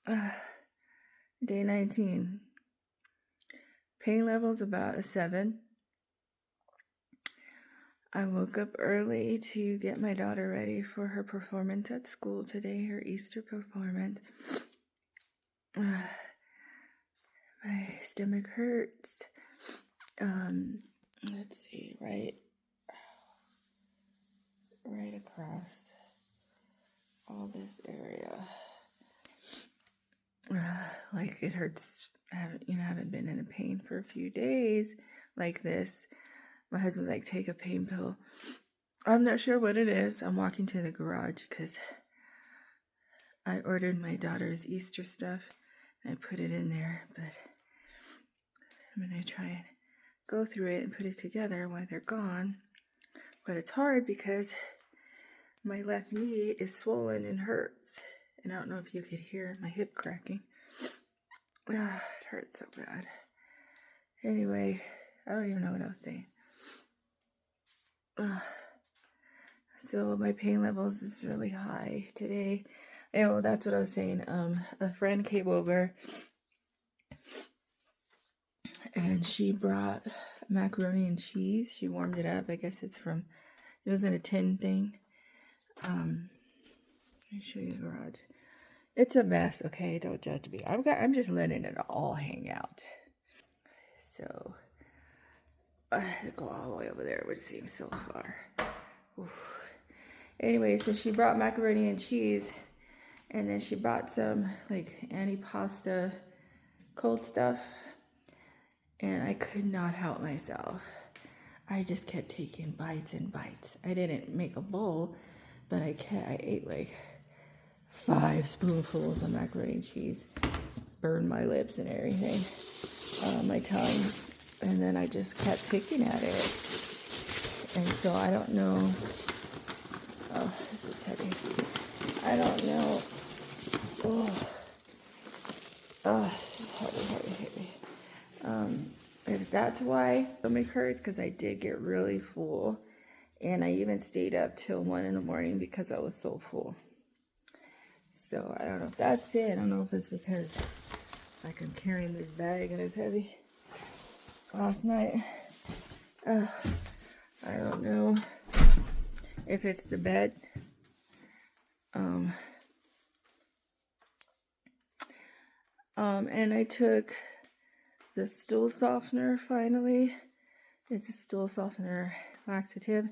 Day 19. Pain levels about a 7. I woke up early to get my daughter ready for her performance at school today, her Easter performance. My stomach hurts. Let's see, right across all this area. Like it hurts. I haven't been in a pain for a few days like this. My husband's like, take a pain pill. I'm not sure what it is. I'm walking to the garage because I ordered my daughter's Easter stuff and I put it in there, but I'm going to try and go through it and put it together while they're gone. But it's hard because my left knee is swollen and hurts. And I don't know if you could hear my hip cracking. It hurts so bad. Anyway, I don't even know what I was saying. So my pain levels is really high today. And that's what I was saying. A friend came over and she brought macaroni and cheese. She warmed it up. I guess it was in a tin thing. Let me show you the garage. It's a mess, okay? Don't judge me. I'm just letting it all hang out. So I had to go all the way over there, which seems so far. Oof. Anyway, so she brought macaroni and cheese, and then she brought some like antipasta cold stuff, and I could not help myself. I just kept taking bites and bites. I didn't make a bowl, but I ate like 5 spoonfuls of macaroni and cheese. Burned my lips and everything, my tongue, and then I just kept picking at it. And so I don't know. Oh, this is heavy. I don't know. This is heavy. If that's why stomach hurts, because I did get really full, and I even stayed up till 1 in the morning because I was so full. So I don't know if that's it. I don't know if it's because like I'm carrying this bag and it's heavy. Last night, I don't know if it's the bed. And I took the stool softener finally. It's a stool softener laxative.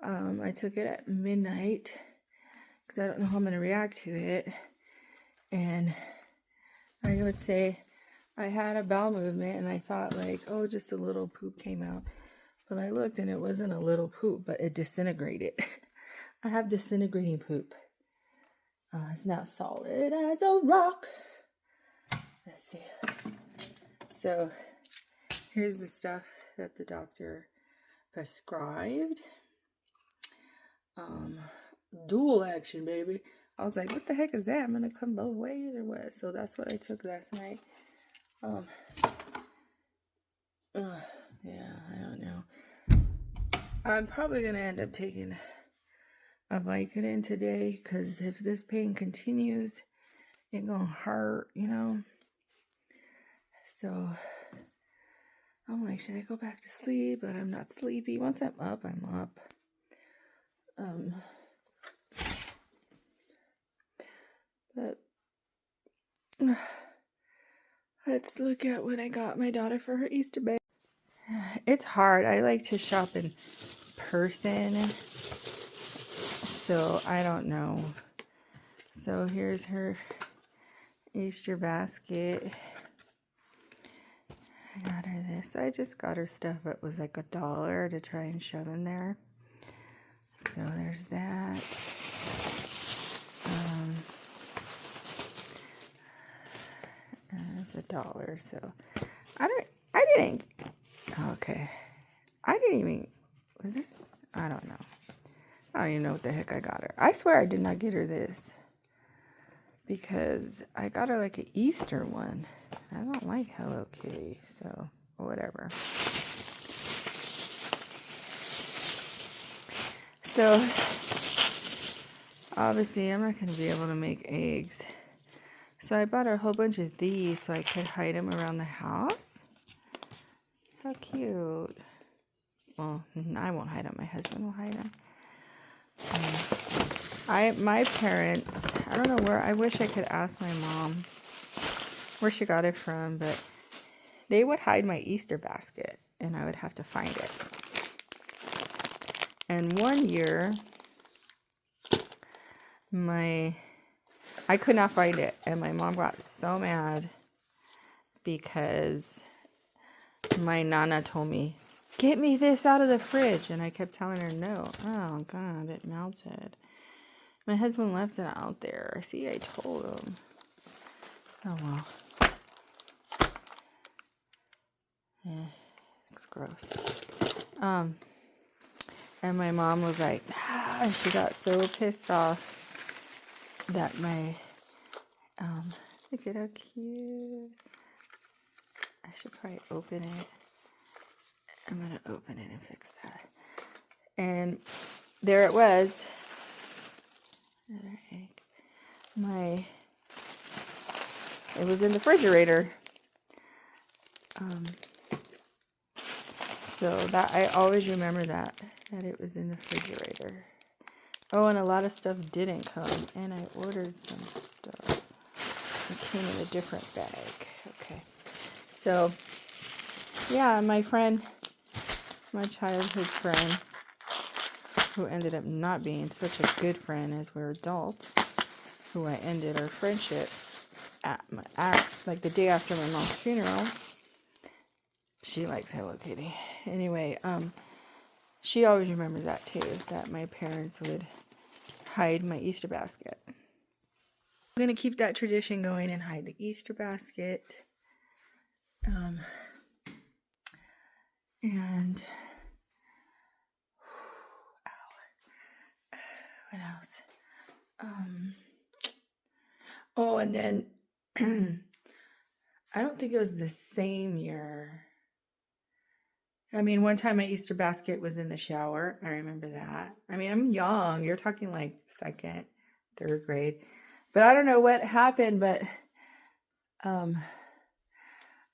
I took it at midnight because I don't know how I'm going to react to it. And I would say I had a bowel movement and I thought like, oh, just a little poop came out. But I looked and it wasn't a little poop, but it disintegrated. I have disintegrating poop. It's not solid as a rock. Let's see. So here's the stuff that the doctor prescribed. Dual action, baby. I was like, what the heck is that? I'm gonna come both ways or what? So that's what I took last night. Yeah, I don't know. I'm probably gonna end up taking a Vicodin today because if this pain continues, it's gonna hurt, So I'm like, should I go back to sleep? But I'm not sleepy. Once I'm up, I'm up. But let's look at what I got my daughter for her Easter bag. It's hard. I like to shop in person, so I don't know. So here's her Easter basket. I got her this. I just got her stuff. It was like $1 to try and shove in there. So there's that. There's $1. So okay. I didn't even, was this? I don't know. I don't even know what the heck I got her. I swear I did not get her this. Because I got her like an Easter one. I don't like Hello Kitty, so whatever. So obviously I'm not going to be able to make eggs. So So I bought a whole bunch of these so I could hide them around the house. How cute. Well, I won't hide them. My husband will hide them. My parents, I don't know where, I wish I could ask my mom where she got it from, but they would hide my Easter basket and I would have to find it. And one year, I could not find it, and my mom got so mad because my Nana told me, get me this out of the fridge, and I kept telling her no. Oh God, it melted. My husband left it out there. See, I told him. Oh well. Looks gross. And my mom was like, and she got so pissed off that my, look at how cute. I should probably open it. I'm going to open it and fix that. And there it was. Another egg. It was in the refrigerator. So that, I always remember that it was in the refrigerator. Oh, and a lot of stuff didn't come, and I ordered some stuff. It came in a different bag. Okay. So, yeah, my childhood friend, who ended up not being such a good friend as we're adults, who I ended our friendship at like the day after my mom's funeral. She likes Hello Kitty. Anyway, she always remembers that too, that my parents would hide my Easter basket. I'm going to keep that tradition going and hide the Easter basket. And what else? Oh, and then I don't think it was the same year. I mean, one time my Easter basket was in the shower. I remember that. I mean, I'm young. You're talking like second, third grade. But I don't know what happened, but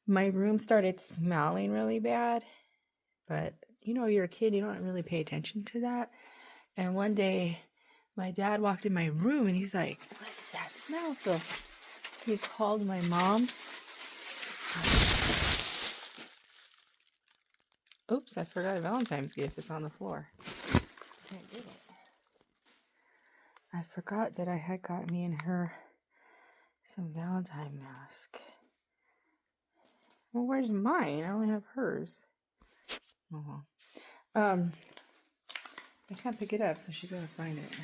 my room started smelling really bad. But, you know, you're a kid. You don't really pay attention to that. And one day, my dad walked in my room and he's like, what is that smell? So he called my mom. Oops, I forgot a Valentine's gift. It's on the floor. Can't get it. I forgot that I had got me and her some Valentine mask. Well, where's mine? I only have hers. Oh well. I can't pick it up, so she's gonna find it.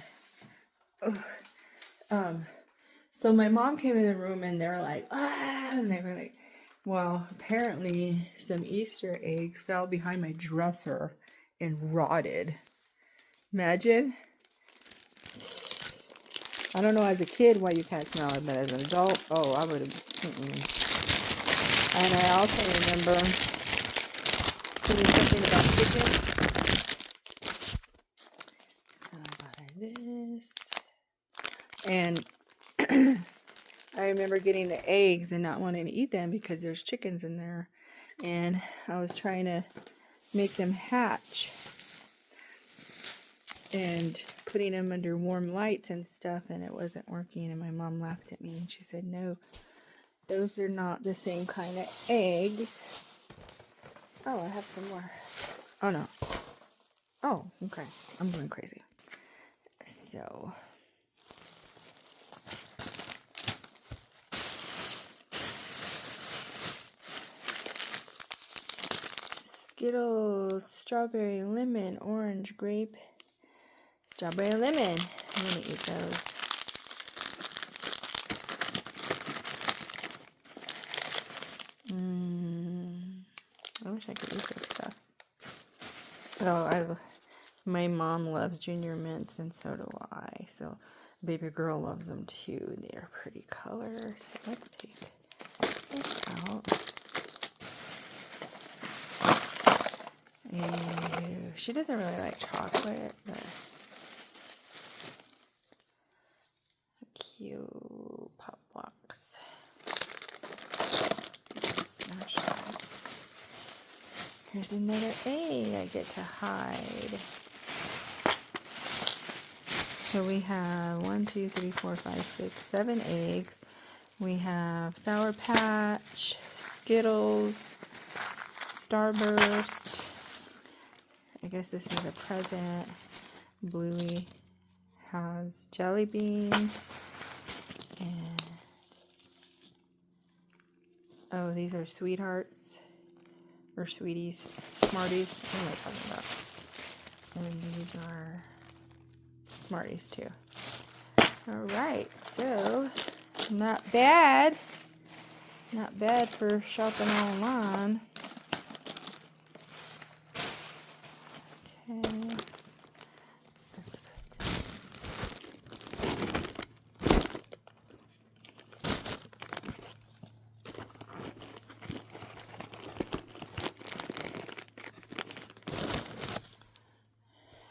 So my mom came in the room and they were like, and they were like, well, apparently some Easter eggs fell behind my dresser and rotted. Imagine. I don't know as a kid why you can't smell it, but as an adult, oh, I would have. And I also remember seeing something about chicken. So I got this. And I remember getting the eggs and not wanting to eat them because there's chickens in there. And I was trying to make them hatch. And putting them under warm lights and stuff, and it wasn't working. And my mom laughed at me and she said, no, those are not the same kind of eggs. Oh, I have some more. Oh, no. Oh, okay. I'm going crazy. So, Skittles, strawberry, lemon, orange, grape, strawberry, lemon. I'm going to eat those. I wish I could eat this stuff. Oh, my mom loves Junior Mints, and so do I. So, baby girl loves them too. They're pretty colors. So let's take this out. Ew. She doesn't really like chocolate, but cute pop box. Here's another egg I get to hide. So we have 1, 2, 3, 4, 5, 6, 7 eggs. We have Sour Patch, Skittles, Starburst. I guess this is a present. Bluey has jelly beans. And oh, these are Sweethearts or Sweeties, Smarties. What am I talking about? And these are Smarties too. Alright, so not bad. Not bad for shopping online. Okay.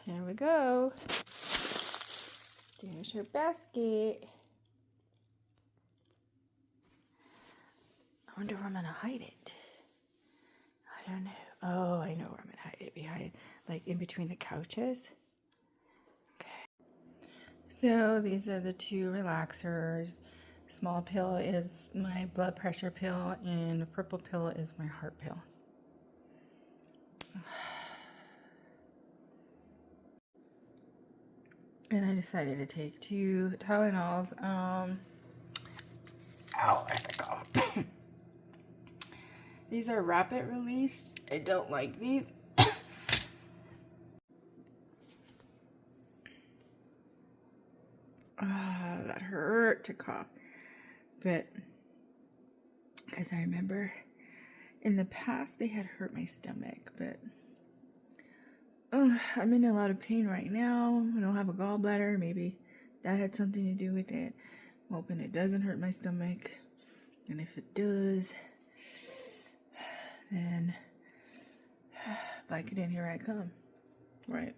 There we go. There's her basket. I wonder where I'm gonna hide it. I don't know. Oh, I know where I'm gonna hide it. Behind, like in between the couches. Okay. So these are the two relaxers. Small pill is my blood pressure pill, and the purple pill is my heart pill. And I decided to take 2 Tylenols. Ow, I forgot. These are rapid release. I don't like these. That hurt to cough. But, because I remember in the past they had hurt my stomach. But, I'm in a lot of pain right now. I don't have a gallbladder. Maybe that had something to do with it. I'm hoping it doesn't hurt my stomach. And if it does, then Vicodin, here I come. Right.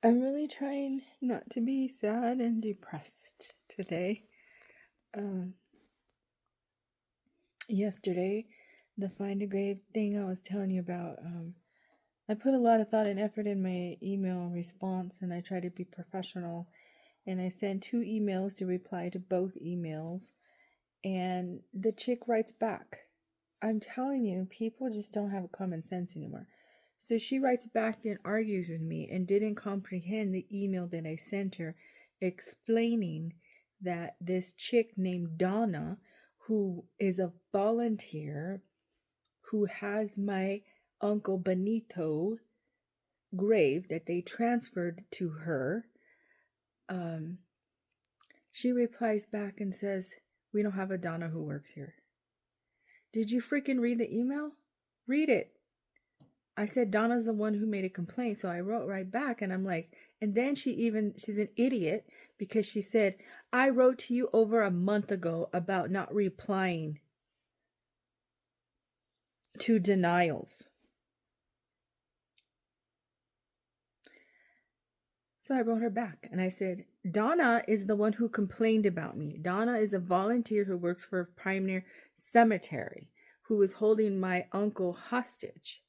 I'm really trying not to be sad and depressed today. Yesterday, the Find a Grave thing I was telling you about, I put a lot of thought and effort in my email response, and I tried to be professional, and I sent 2 emails to reply to both emails, and the chick writes back. I'm telling you, people just don't have common sense anymore. So she writes back and argues with me and didn't comprehend the email that I sent her explaining that this chick named Donna, who is a volunteer, who has my Uncle Benito grave that they transferred to her, she replies back and says, "We don't have a Donna who works here." Did you freaking read the email? Read it. I said Donna's the one who made a complaint, so I wrote right back, and I'm like, and then she's an idiot because she said, "I wrote to you over a month ago about not replying to denials." So I wrote her back and I said, Donna is the one who complained about me. Donna is a volunteer who works for Pioneer Cemetery, who was holding my uncle hostage.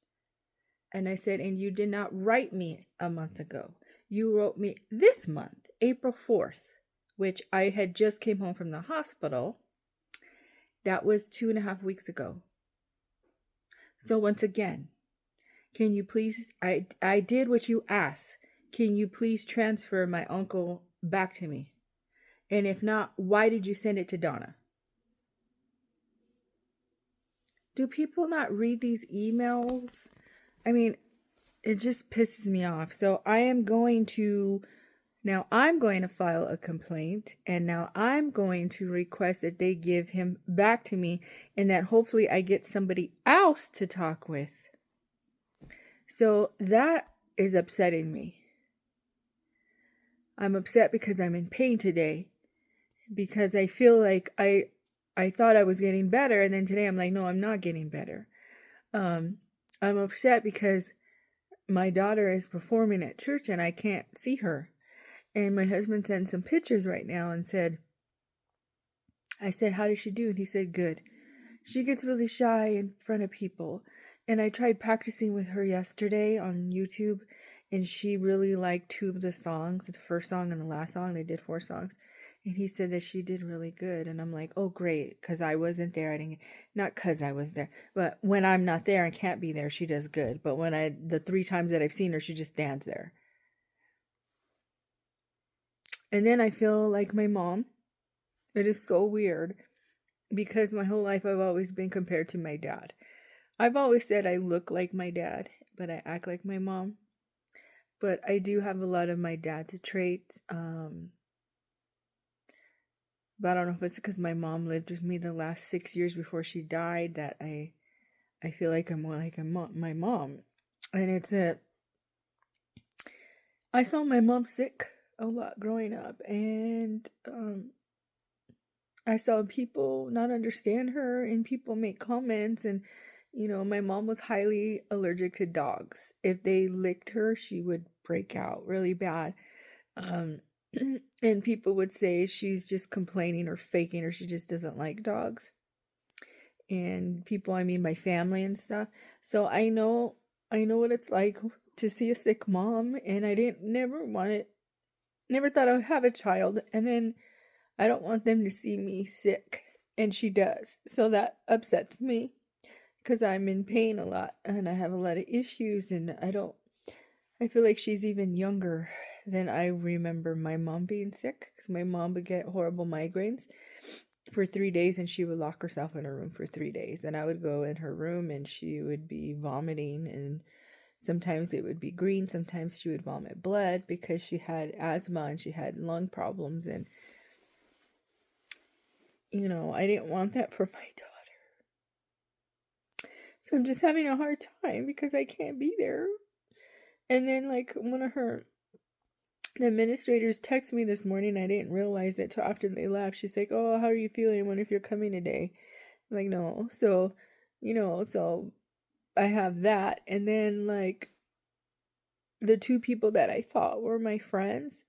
And I said, and you did not write me a month ago. You wrote me this month, April 4th, which I had just came home from the hospital. That was 2.5 weeks ago. So once again, can you please, I did what you asked. Can you please transfer my uncle back to me? And if not, why did you send it to Donna? Do people not read these emails? I mean, it just pisses me off. So I'm going to file a complaint, and now I'm going to request that they give him back to me, and that hopefully I get somebody else to talk with. So that is upsetting me. I'm upset because I'm in pain today, because I feel like I thought I was getting better, and then today I'm like, no, I'm not getting better. I'm upset because my daughter is performing at church and I can't see her. And my husband sent some pictures right now and said, I said, how did she do? And he said, good. She gets really shy in front of people. And I tried practicing with her yesterday on YouTube, and she really liked two of the songs, the first song and the last song. They did 4 songs. And he said that she did really good. And I'm like, oh, great, because I wasn't there. I didn't, not because I was there, but when I'm not there and can't be there, she does good. But the 3 times that I've seen her, she just stands there. And then I feel like my mom. It is so weird because my whole life I've always been compared to my dad. I've always said I look like my dad, but I act like my mom. But I do have a lot of my dad's traits. But I don't know if it's because my mom lived with me the last 6 years before she died that I feel like I'm more like my mom. And I saw my mom sick a lot growing up, and I saw people not understand her, and people make comments, and my mom was highly allergic to dogs. If they licked her, she would break out really bad. Um and people would say she's just complaining or faking, or she just doesn't like dogs. And people, I mean my family and stuff. So I know what it's like to see a sick mom, and I didn't never want it never thought I would have a child, and then I don't want them to see me sick, and she does. So that upsets me because I'm in pain a lot and I have a lot of issues, and I feel like she's even younger than I remember my mom being sick, because my mom would get horrible migraines for 3 days, and she would lock herself in her room for 3 days. And I would go in her room and she would be vomiting, and sometimes it would be green, sometimes she would vomit blood because she had asthma and she had lung problems. And I didn't want that for my daughter. So I'm just having a hard time because I can't be there. And then, like, one of the administrators texted me this morning. I didn't realize it till after they left. She's like, oh, how are you feeling? I wonder if you're coming today. I'm like, no. So, so I have that. And then, like, the 2 people that I thought were my friends,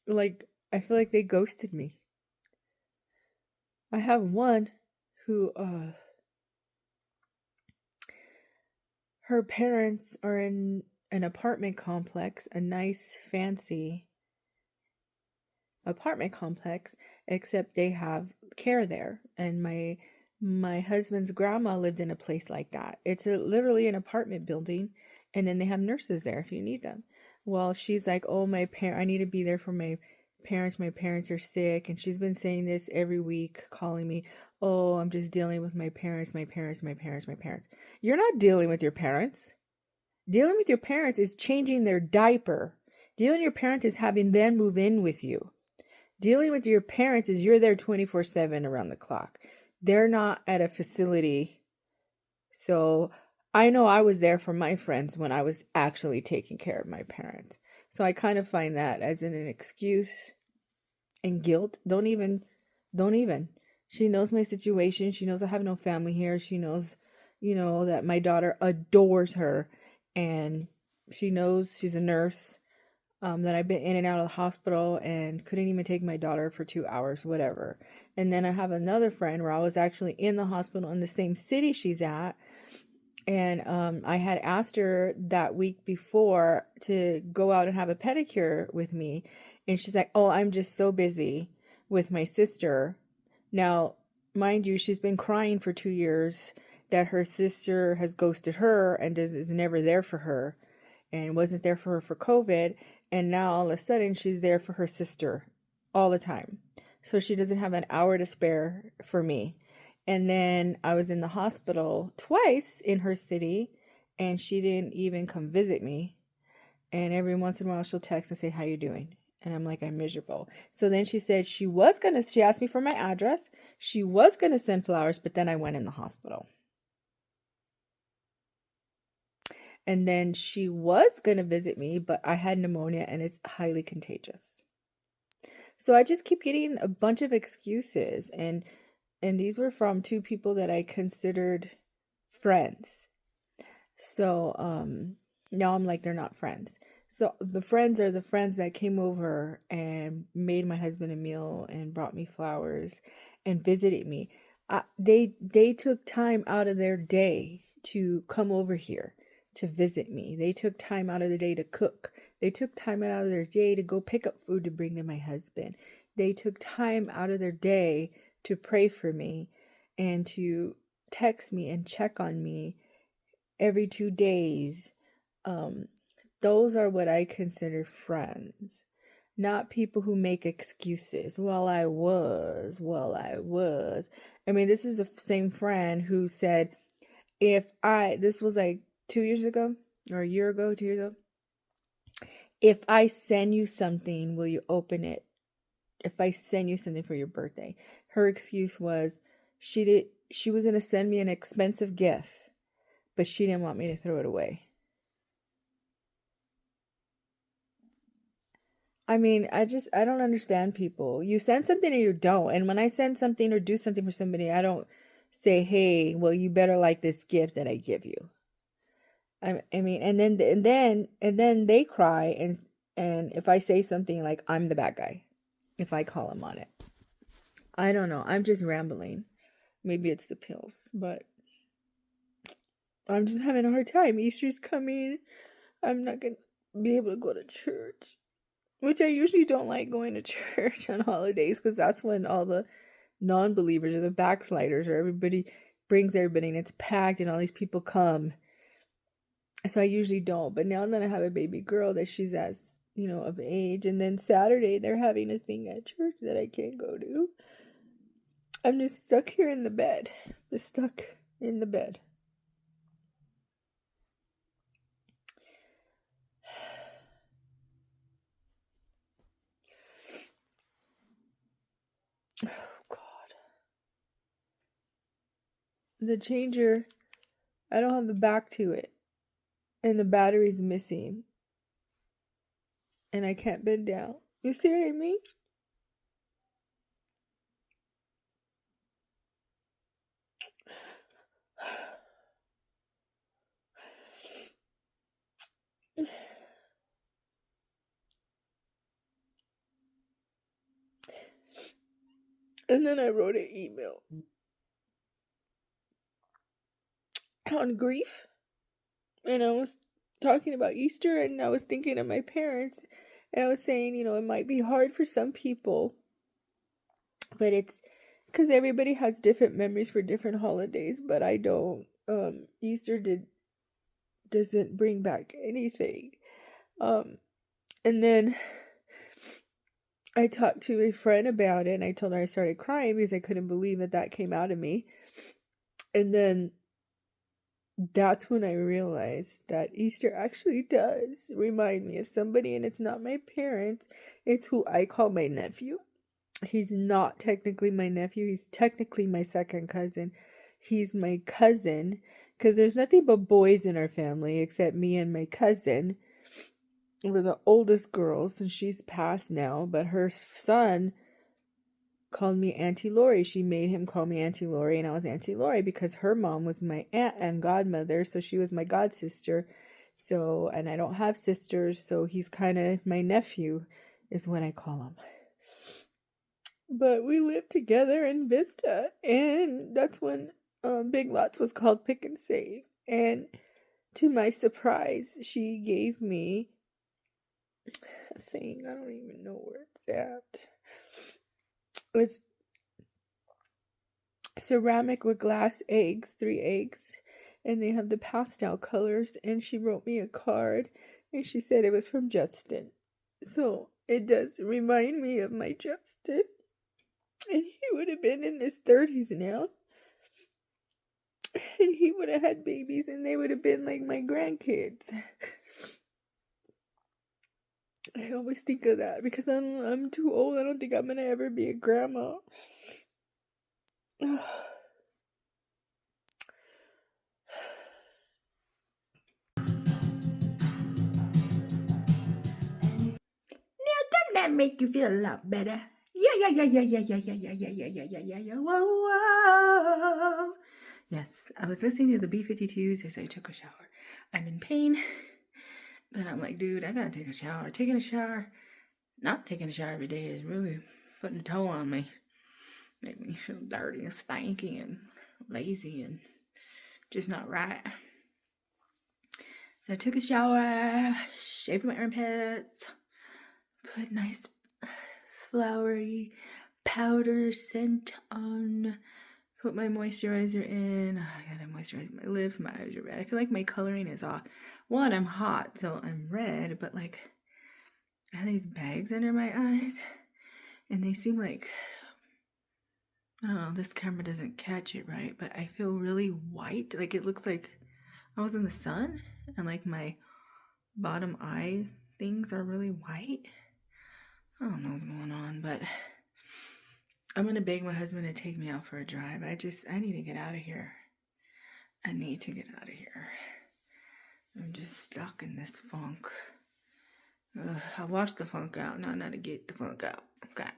like, I feel like they ghosted me. I have one who, her parents are in an apartment complex, a nice, fancy apartment complex, except they have care there. And my husband's grandma lived in a place like that. It's literally an apartment building, and then they have nurses there if you need them. Well, she's like, oh, I need to be there for my parents. My parents are sick. And she's been saying this every week, calling me, oh, I'm just dealing with my parents, my parents, my parents, my parents. You're not dealing with your parents. Dealing with your parents is changing their diaper. Dealing with your parents is having them move in with you. Dealing with your parents is you're there 24/7 around the clock. They're not at a facility. So I know I was there for my friends when I was actually taking care of my parents. So I kind of find that as an excuse and guilt. Don't even. She knows my situation. She knows I have no family here. She knows, that my daughter adores her, and she knows she's a nurse, that I've been in and out of the hospital and couldn't even take my daughter for 2 hours, whatever. And then I have another friend where I was actually in the hospital in the same city she's at. And I had asked her that week before to go out and have a pedicure with me. And she's like, oh, I'm just so busy with my sister. Now, mind you, she's been crying for 2 years that her sister has ghosted her and is never there for her, and wasn't there for her for COVID. And now all of a sudden she's there for her sister all the time. So she doesn't have an hour to spare for me. And then I was in the hospital twice in her city, and she didn't even come visit me. And every once in a while she'll text and say, how you doing? And I'm like, I'm miserable. So then she said she asked me for my address. She was going to send flowers, but then I went in the hospital. And then she was going to visit me, but I had pneumonia and it's highly contagious. So I just keep getting a bunch of excuses, and these were from 2 people that I considered friends. So now I'm like, they're not friends. So the friends are the friends that came over and made my husband a meal and brought me flowers and visited me. They took time out of their day to come over here to visit me. They took time out of their day to cook. They took time out of their day to go pick up food to bring to my husband. They took time out of their day to pray for me and to text me and check on me every 2 days. Um, those are what I consider friends, not people who make excuses. Well, I was. Well, I was. I mean, this is the same friend who said, this was like 2 years ago or a year ago, 2 years ago. If I send you something, will you open it? If I send you something for your birthday. Her excuse was she was going to send me an expensive gift, but she didn't want me to throw it away. I mean, I don't understand people. You send something or you don't. And when I send something or do something for somebody, I don't say, "Hey, well, you better like this gift that I give you." I mean, and then they cry and if I say something like I'm the bad guy, if I call them on it. I don't know. I'm just rambling. Maybe it's the pills, but I'm just having a hard time. Easter's coming. I'm not going to be able to go to church. Which I usually don't like going to church on holidays because that's when all the non-believers or the backsliders or everybody brings everybody and it's packed and all these people come. So I usually don't. But now that I have a baby girl that she's as, of age, and then Saturday they're having a thing at church that I can't go to. I'm just stuck here in the bed. Just stuck in the bed. Oh, God. The changer, I don't have the back to it. And the battery's missing. And I can't bend down. You see what I mean? And then I wrote an email on grief. And I was talking about Easter and I was thinking of my parents. And I was saying, it might be hard for some people. But it's because everybody has different memories for different holidays. But I don't. Easter doesn't bring back anything. And then I talked to a friend about it and I told her I started crying because I couldn't believe that came out of me. And then that's when I realized that Easter actually does remind me of somebody, and it's not my parents, it's who I call my nephew. He's not technically my nephew, he's technically my second cousin. He's my cousin because there's nothing but boys in our family except me and my cousin. We're the oldest girls and she's passed now, but her son called me Auntie Lori. She made him call me Auntie Lori, and I was Auntie Lori because her mom was my aunt and godmother, so she was my god sister. So, and I don't have sisters, so he's kind of my nephew, is what I call him. But we lived together in Vista, and that's when Big Lots was called Pick and Save. And to my surprise, she gave me a thing. I don't even know where it's at. It's ceramic with glass eggs, 3 eggs, and they have the pastel colors. And she wrote me a card and she said it was from Justin. So it does remind me of my Justin. And he would have been in his 30s now. And he would have had babies and they would have been like my grandkids. I always think of that because I'm too old. I don't think I'm gonna ever be a grandma. Doesn't that make you feel a lot better? Yeah. Whoa. Yes, I was listening to the B-52s as I took a shower. I'm in pain But I'm like, dude, I gotta take a shower. Taking a shower, not taking a shower every day is really putting a toll on me. Make me feel dirty and stanky and lazy and just not right. So I took a shower, shaved my armpits, put nice flowery powder scent on, put my moisturizer in. I gotta moisturize my lips, my eyes are red. I feel like my coloring is off. One, I'm hot, so I'm red, but like I have these bags under my eyes and they seem like, I don't know, this camera doesn't catch it right, but I feel really white. Like it looks like I was in the sun and like my bottom eye things are really white. I don't know what's going on, but I'm gonna beg my husband to take me out for a drive. I need to get out of here. I need to get out of here. I'm just stuck in this funk. I washed the funk out. Now I know to get the funk out. Okay.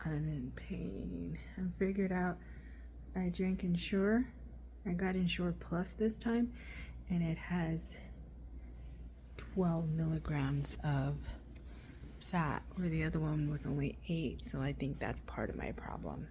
I'm in pain. I figured out I drank Ensure. I got Ensure Plus this time, and it has 12 milligrams of fat, where the other one was only 8. So I think that's part of my problem.